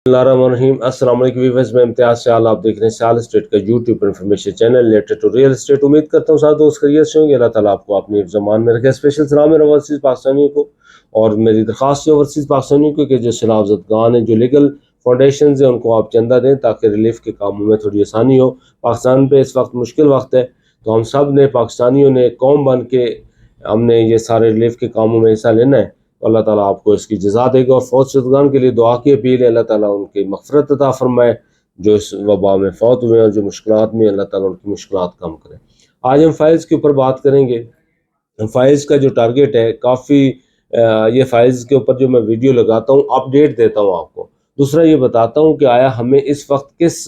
बिस्मिल्लाहिर्रहमानिर्रहीम। अस्सलाम वालेकुम व्यूअर्स, मैं इम्तियाज सयाल, आप देख रहे हैं सयाल स्टेट का यूट्यूब पर information channel related to real estate. उम्मीद करता हूँ साथ दोस्त खैरियत से होंगे। अल्लाह ताला आपको अपनी ज़मान में रखे। स्पेशल सलाम मेरे ओवरसीज़ पाकिस्तानियों को, और मेरी दरख्वास्त है ओवरसीज़ पाकिस्तानियों को कि जो सलाफ़ज़दगान है, जो लीगल फाउंडेशन है, उनको आप चंदा दें ताकि रिलीफ के कामों में थोड़ी आसानी हो। पाकिस्तान पे इस वक्त मुश्किल वक्त है, तो हम सब ने पाकिस्तानियों ने कौम बन के हमने ये सारे रिलीफ के कामों में हिस्सा लेना है। तो अल्लाह ताला आपको इसकी जज़ा देगा। और फौत शुदगान के लिए दुआ की अपील है, अल्लाह ताला उनकी मग़फ़िरत अता फ़रमाए जो इस वबा में फ़ौत हुए और जो मुश्किलात में, अल्लाह ताला उनकी मुश्किलात कम करे। आज हम फ़ाइल्स के ऊपर बात करेंगे। फ़ाइल्स का जो टारगेट है काफ़ी, ये फ़ाइल्स के ऊपर जो मैं वीडियो लगाता हूँ अपडेट देता हूँ आपको। दूसरा ये बताता हूँ कि आया हमें इस वक्त किस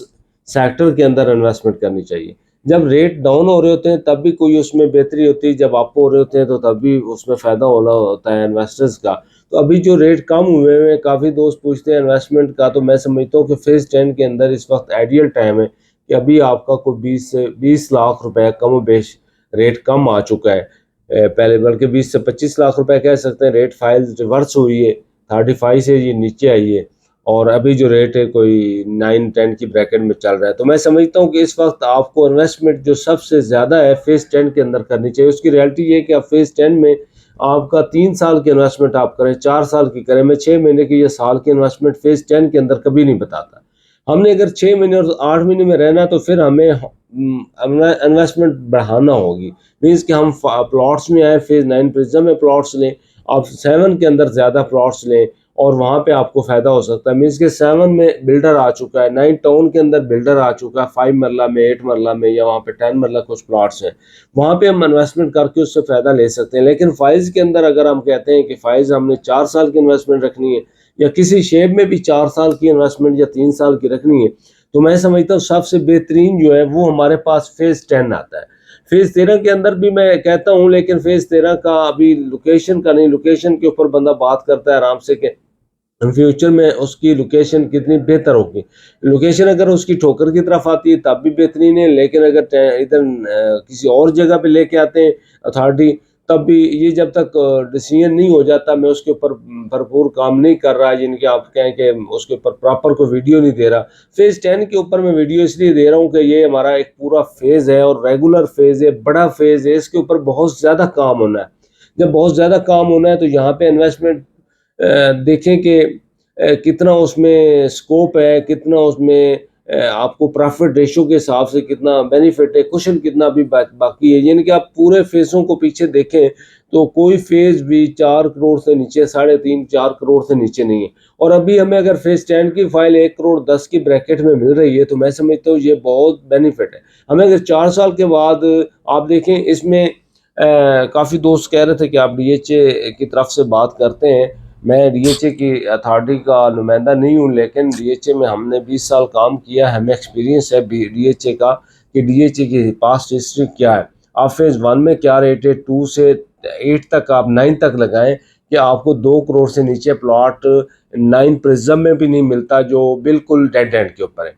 सेक्टर के अंदर इन्वेस्टमेंट करनी चाहिए। जब रेट डाउन हो रहे होते हैं तब भी कोई उसमें बेहतरी होती है, जब अप हो रहे होते हैं तो तब भी उसमें फ़ायदा होना होता है इन्वेस्टर्स का। तो अभी जो रेट कम हुए हैं, काफ़ी दोस्त पूछते हैं इन्वेस्टमेंट का, तो मैं समझता हूँ कि फ़ेज़ 10 के अंदर इस वक्त आइडियल टाइम है कि अभी आपका कोई 20 से 20 लाख रुपए कम बेश रेट कम आ चुका है। पहले बल्कि 20 से 25 लाख रुपए कह सकते हैं। रेट फाइल रिवर्स हुई है, 35 से ये नीचे आई है, और अभी जो रेट है कोई 9-10 की ब्रैकेट में चल रहा है। तो मैं समझता हूँ कि इस वक्त आपको इन्वेस्टमेंट जो सबसे ज़्यादा है फ़ेज़ 10 के अंदर करनी चाहिए। उसकी रियलिटी ये है कि आप फ़ेज़ 10 में आपका 3 साल की इन्वेस्टमेंट आप करें, 4 साल की करें, मैं 6 महीने की या साल की इन्वेस्टमेंट फ़ेज़ 10 के अंदर कभी नहीं बताता। हमने अगर 6 महीने और 8 महीने में रहना तो फिर हमें इन्वेस्टमेंट बढ़ाना होगी। मीन्स कि हम प्लॉट्स में आए, फ़ेज़ 9 प्रिज्म में प्लॉट्स लें, आप 7 के अंदर ज़्यादा प्लॉट्स लें और वहाँ पे आपको फ़ायदा हो सकता है। मीन्स कि 7 में बिल्डर आ चुका है, 9 टाउन के अंदर बिल्डर आ चुका है, 5 मरला में, 8 मरला में, या वहाँ पे 10 मरला कुछ प्लॉट्स हैं, वहाँ पे हम इन्वेस्टमेंट करके उससे फ़ायदा ले सकते हैं। लेकिन फ़ाइज़ के अंदर अगर हम कहते हैं कि फ़ाइज़ हमने 4 साल की इन्वेस्टमेंट रखनी है, या किसी शेप में भी 4 साल की इन्वेस्टमेंट या 3 साल की रखनी है, तो मैं समझता हूँ सबसे बेहतरीन जो है वो हमारे पास फ़ेज़ 10 आता है। फ़ेज़ 13 के अंदर भी मैं कहता हूँ, लेकिन फ़ेज़ 13 का अभी लोकेशन का नहीं, लोकेशन के ऊपर बंदा बात करता है आराम से कि फ्यूचर में उसकी लोकेशन कितनी बेहतर होगी। लोकेशन अगर उसकी ठोकर की तरफ आती है तब भी बेहतरीन है, लेकिन अगर इधर किसी और जगह पे लेके आते हैं अथॉरिटी, तब भी ये जब तक डिसीजन नहीं हो जाता, मैं उसके ऊपर भरपूर काम नहीं कर रहा, यानी कि आप कहें कि उसके ऊपर प्रॉपर कोई वीडियो नहीं दे रहा। फ़ेज़ 10 के ऊपर मैं वीडियो इसलिए दे रहा हूँ कि ये हमारा एक पूरा फ़ेज़ है और रेगुलर फ़ेज़ है, बड़ा फ़ेज़ है, इसके ऊपर बहुत ज़्यादा काम होना है। जब बहुत ज़्यादा काम होना है तो यहाँ पे इन्वेस्टमेंट देखें कि कितना उसमें स्कोप है, कितना उसमें आपको प्रॉफिट रेशियो के हिसाब से कितना बेनिफिट है, कुशन कितना अभी बाकी है। यानी कि आप पूरे फेज़ों को पीछे देखें तो कोई फेज़ भी 4 करोड़ से नीचे, 3.5-4 करोड़ से नीचे नहीं है। और अभी हमें अगर फेज़ 10 की फाइल 1 करोड़ 10 की ब्रैकेट में मिल रही है तो मैं समझता हूँ ये बहुत बेनिफिट है। हमें अगर 4 साल के बाद आप देखें इसमें काफ़ी दोस्त कह रहे थे कि आप डीएचए की तरफ से बात करते हैं। मैं डीएचए की अथॉरिटी का नुमाइंदा नहीं हूँ, लेकिन डीएचए में हमने 20 साल काम किया है, हमें एक्सपीरियंस है डीएचए का कि डीएचए की पास्ट हिस्ट्री क्या है। आप फेज़ 1 में क्या रेट है, 2 से 8 तक, आप 9 तक लगाएं कि आपको 2 करोड़ से नीचे प्लॉट 9 प्रिज्म में भी नहीं मिलता, जो बिल्कुल डेड एंड के ऊपर है।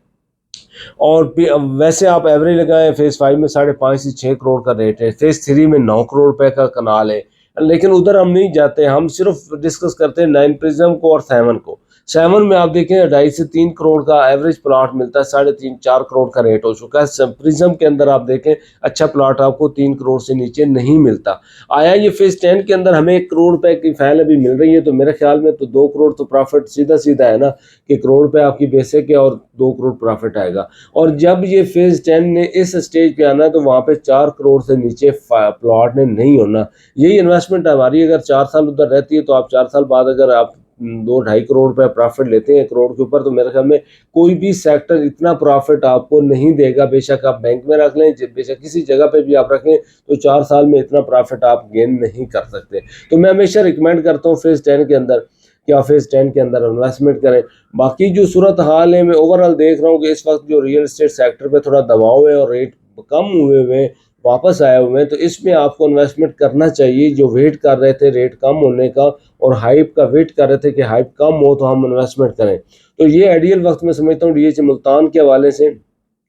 और वैसे आप एवरेज लगाएं, फ़ेज़ 5 में 5.5 से 6 करोड़ का रेट है, फ़ेज़ 3 में 9 करोड़ रुपए का कनाल है। लेकिन उधर हम नहीं जाते, हम सिर्फ डिस्कस करते हैं 9 प्रिज्म को और 7 को। 7 में आप देखें 2.5 से 3 करोड़ का एवरेज प्लॉट मिलता है, 3.5-4 करोड़ का रेट हो चुका है। प्रिज्म के अंदर आप देखें अच्छा प्लॉट आपको 3 करोड़ से नीचे नहीं मिलता। आया ये फ़ेज़ 10 के अंदर हमें 1 करोड़ रुपए की फाइल अभी मिल रही है, तो मेरे ख्याल में तो 2 करोड़ तो प्रॉफिट सीधा-सीधा है ना, कि करोड़ रुपए आपकी बेसिक है और 2 करोड़ प्रॉफिट आएगा। और जब ये फ़ेज़ 10 ने इस स्टेज पे आना है तो वहाँ पे 4 करोड़ से नीचे प्लॉट ने नहीं होना। यही इन्वेस्टमेंट हमारी अगर 4 साल उधर रहती है तो आप 4 साल बाद अगर आप 2-2.5 करोड़ रुपए प्रॉफिट लेते हैं 1 करोड़ के ऊपर, तो मेरे ख्याल में कोई भी सेक्टर इतना प्रॉफिट आपको नहीं देगा। बेशक आप बैंक में रख लें, बेशक किसी जगह पे भी आप रखें, तो 4 साल में इतना प्रॉफिट आप गेन नहीं कर सकते। तो मैं हमेशा रिकमेंड करता हूँ फ़ेज़ 10 के अंदर कि आप फ़ेज़ 10 के अंदर इन्वेस्टमेंट करें। बाकी जो सूरत हाल है, मैं ओवरऑल देख रहा हूँ कि इस वक्त जो रियल एस्टेट सेक्टर पे थोड़ा दबाव है और रेट कम हुए हुए वापस आए हुए हैं, तो इसमें आपको इन्वेस्टमेंट करना चाहिए। जो वेट कर रहे थे रेट कम होने का और हाइप का वेट कर रहे थे कि हाइप कम हो तो हम इन्वेस्टमेंट करें, तो ये आइडियल वक्त में समझता हूँ डीएचए मुल्तान के हवाले से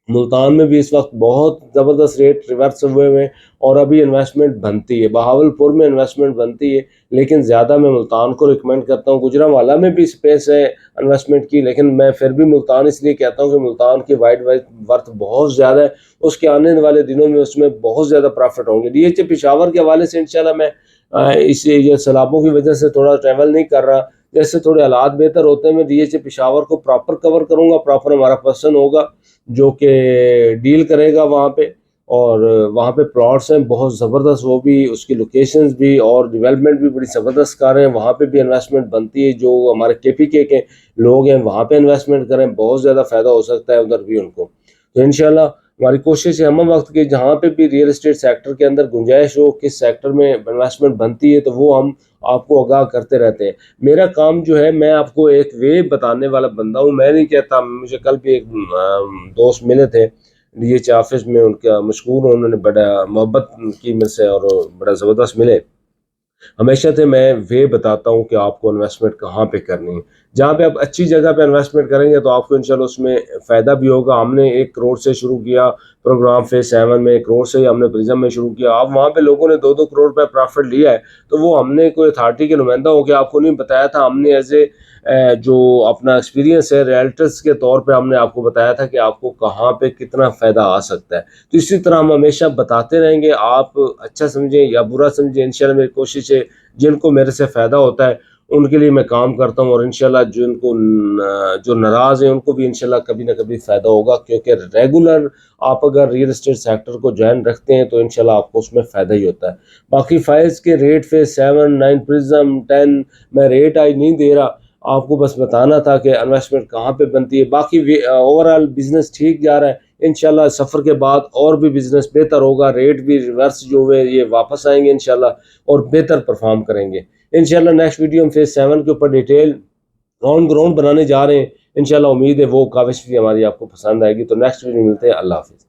मुल्तान में भी इस वक्त बहुत ज़बरदस्त रेट रिवर्स हुए हुए हैं और अभी इन्वेस्टमेंट बनती है। बहावलपुर में इन्वेस्टमेंट बनती है, लेकिन ज़्यादा मैं मुल्तान को रिकमेंड करता हूँ। गुजरांवाला में भी स्पेस है इन्वेस्टमेंट की, लेकिन मैं फिर भी मुल्तान इसलिए कहता हूँ कि मुल्तान की वाइड वर्थ बहुत ज़्यादा है। उसके आने वाले दिनों में उसमें बहुत ज़्यादा प्रॉफिट होंगे। डीएचए पेशावर के हवाले से इंशाल्लाह मैं इस ये सैलाबों की वजह से थोड़ा ट्रैवल नहीं कर रहा। जैसे थोड़े हालात बेहतर होते हैं, मैं डीएचए पेशावर को प्रॉपर कवर करूँगा। प्रॉपर हमारा पर्सन होगा जो कि डील करेगा वहाँ पे, और वहाँ पे प्लॉट्स हैं बहुत ज़बरदस्त, वो भी उसकी लोकेशंस भी और डेवलपमेंट भी बड़ी ज़बरदस्त कर रहे हैं। वहाँ पे भी इन्वेस्टमेंट बनती है। जो हमारे केपीके के लोग हैं वहाँ पे इन्वेस्टमेंट करें, बहुत ज़्यादा फ़ायदा हो सकता है उधर भी उनको। तो इंशाल्लाह हमारी कोशिश है हम वक्त की जहाँ पे भी रियल एस्टेट सेक्टर के अंदर गुंजाइश हो, किस सेक्टर में इन्वेस्टमेंट बनती है, तो वो हम आपको आगाह करते रहते हैं। मेरा काम जो है, मैं आपको एक वे बताने वाला बंदा हूँ। मैं नहीं कहता, मुझे कल भी एक दोस्त मिले थे डीएच ऑफिस में, उनका मशहूर, उन्होंने बड़ा मोहब्बत की मेरे से और बड़ा ज़बरदस्त मिले। हमेशा से मैं वे बताता हूँ कि आपको इन्वेस्टमेंट कहाँ पे करनी है। जहाँ पे आप अच्छी जगह पे इन्वेस्टमेंट करेंगे तो आपको इंशाल्लाह उसमें फ़ायदा भी होगा। हमने 1 करोड़ से शुरू किया प्रोग्राम, फेज़ 7 में 1 करोड़ से ही हमने प्रिज्म में शुरू किया। अब वहाँ पे लोगों ने 2-2 करोड़ रुपए प्रॉफिट लिया है, तो वो हमने कोई अथॉरिटी के नुमाइंदा होके आपको नहीं बताया था। हमने एज़ ए जो अपना एक्सपीरियंस है रियल्टर्स के तौर पे हमने आपको बताया था कि आपको कहाँ पे कितना फ़ायदा आ सकता है। तो इसी तरह हम हमेशा बताते रहेंगे, आप अच्छा समझें या बुरा समझें, इंशाल्लाह मेरी कोशिश है जिनको मेरे से फ़ायदा होता है उनके लिए मैं काम करता हूँ, और इंशाल्लाह जो नाराज़ हैं उनको भी इंशाल्लाह कभी ना कभी फ़ायदा होगा, क्योंकि रेगुलर आप अगर रियल एस्टेट सेक्टर को जॉइन रखते हैं तो इंशाल्लाह आपको उसमें फ़ायदा ही होता है। बाकी फ़ाइज़ के रेट फेज़ 7, 9, प्रिज्म, 10 मैं रेट आज नहीं दे रहा, आपको बस बताना था कि इन्वेस्टमेंट कहाँ पे बनती है। बाकी ओवरऑल बिज़नेस ठीक जा रहा है। इंशाल्लाह सफ़र के बाद और भी बिज़नेस बेहतर होगा, रेट भी रिवर्स जो हुए ये वापस आएंगे इंशाल्लाह और बेहतर परफॉर्म करेंगे। इंशाल्लाह नेक्स्ट वीडियो में फेज़ 7 के ऊपर डिटेल ऑन ग्राउंड बनाने जा रहे हैं। इंशाल्लाह उम्मीद है वो काविश भी हमारी आपको पसंद आएगी। तो नेक्स्ट वीडियो में मिलते हैं। अल्लाह हाफ़िज़।